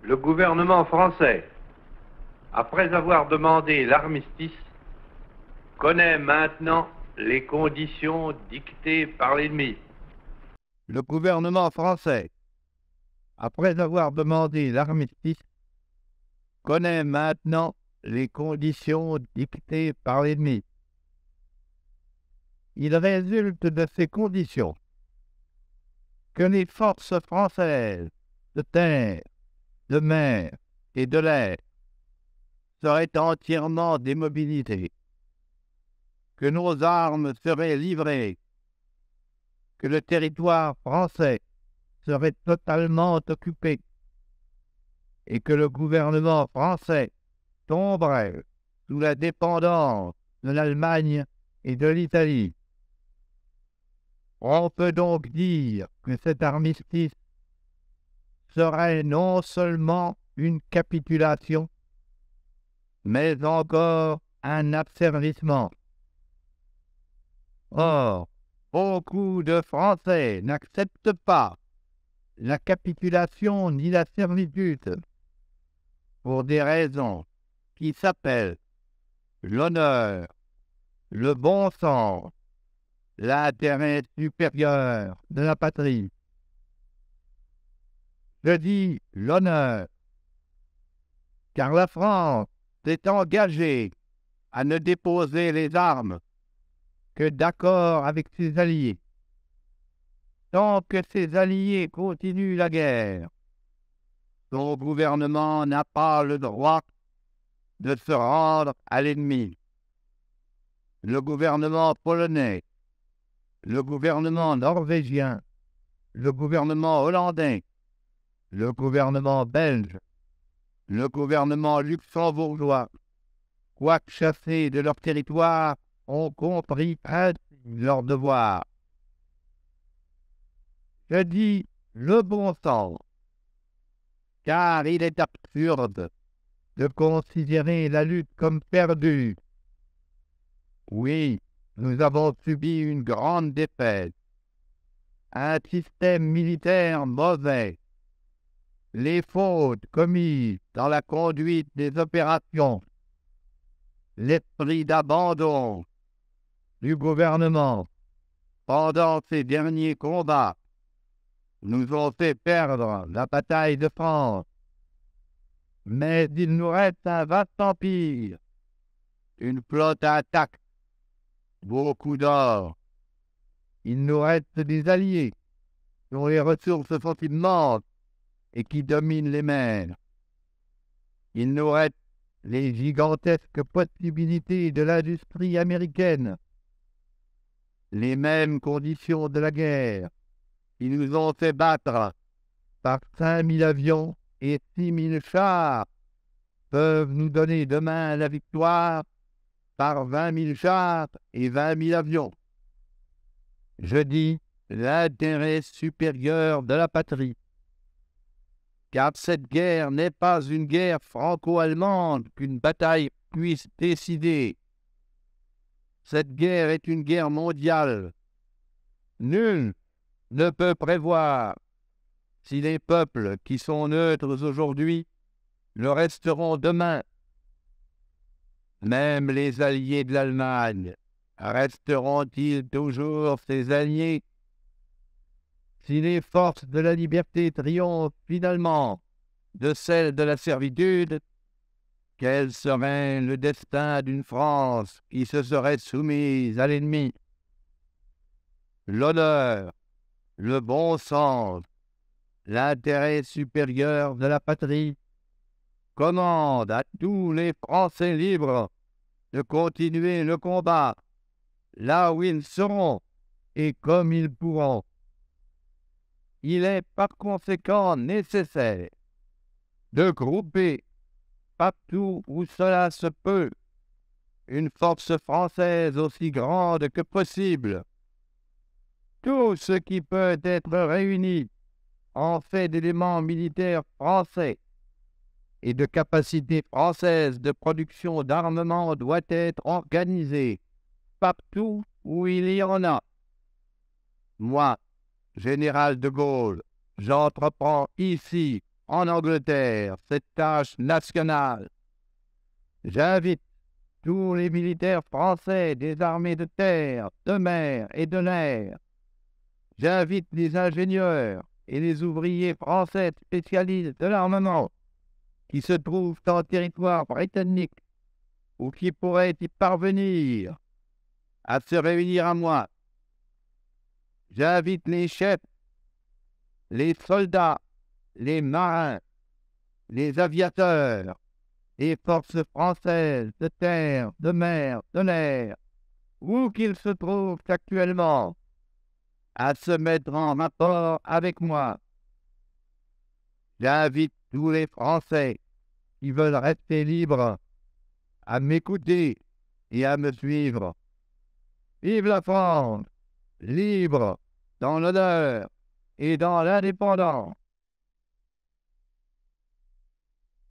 Le gouvernement français, après avoir demandé l'armistice, connaît maintenant les conditions dictées par l'ennemi. Le gouvernement français, après avoir demandé l'armistice, connaît maintenant les conditions dictées par l'ennemi. Il résulte de ces conditions que les forces françaises de terre, de mer et de l'air seraient entièrement démobilisées, que nos armes seraient livrées, que le territoire français serait totalement occupé et que le gouvernement français tomberait sous la dépendance de l'Allemagne et de l'Italie. On peut donc dire que cet armistice serait non seulement une capitulation, mais encore un asservissement. Or, beaucoup de Français n'acceptent pas la capitulation ni la servitude pour des raisons qui s'appellent l'honneur, le bon sens, l'intérêt supérieur de la patrie. Je dis l'honneur, car la France s'est engagée à ne déposer les armes que d'accord avec ses alliés. Tant que ses alliés continuent la guerre, son gouvernement n'a pas le droit de se rendre à l'ennemi. Le gouvernement polonais, le gouvernement norvégien, le gouvernement hollandais, le gouvernement belge, le gouvernement luxembourgeois, quoique chassés de leur territoire, ont compris ainsi leur devoir. Je dis le bon sens, car il est absurde de considérer la lutte comme perdue. Oui, nous avons subi une grande défaite, un système militaire mauvais, les fautes commises dans la conduite des opérations, l'esprit d'abandon du gouvernement pendant ces derniers combats nous ont fait perdre la bataille de France. Mais il nous reste un vaste empire, une flotte intacte, beaucoup d'or. Il nous reste des alliés dont les ressources sont immenses et qui dominent les mers. Il nous reste les gigantesques possibilités de l'industrie américaine, les mêmes conditions de la guerre qui nous ont fait battre par 5000 avions et 6000 chars peuvent nous donner demain la victoire par 20 000 chars et 20 000 avions. Je dis l'intérêt supérieur de la patrie, car cette guerre n'est pas une guerre franco-allemande qu'une bataille puisse décider. Cette guerre est une guerre mondiale. Nul ne peut prévoir si les peuples qui sont neutres aujourd'hui le resteront demain. Même les alliés de l'Allemagne resteront-ils toujours ses alliés? Si les forces de la liberté triomphent finalement de celles de la servitude, quel serait le destin d'une France qui se serait soumise à l'ennemi? L'honneur, le bon sens, l'intérêt supérieur de la patrie commande à tous les Français libres de continuer le combat là où ils seront et comme ils pourront. Il est par conséquent nécessaire de grouper partout où cela se peut une force française aussi grande que possible. Tout ce qui peut être réuni en fait d'éléments militaires français et de capacités françaises de production d'armement doit être organisé partout où il y en a. Moi, général de Gaulle, j'entreprends ici en Angleterre, cette tâche nationale. J'invite tous les militaires français des armées de terre, de mer et de l'air. J'invite les ingénieurs et les ouvriers français spécialistes de l'armement qui se trouvent en territoire britannique ou qui pourraient y parvenir à se réunir à moi. J'invite les chefs, les soldats, les marins, les aviateurs, les forces françaises de terre, de mer, de l'air, où qu'ils se trouvent actuellement, à se mettre en rapport avec moi. J'invite tous les Français qui veulent rester libres à m'écouter et à me suivre. Vive la France, libre, dans l'honneur et dans l'indépendance.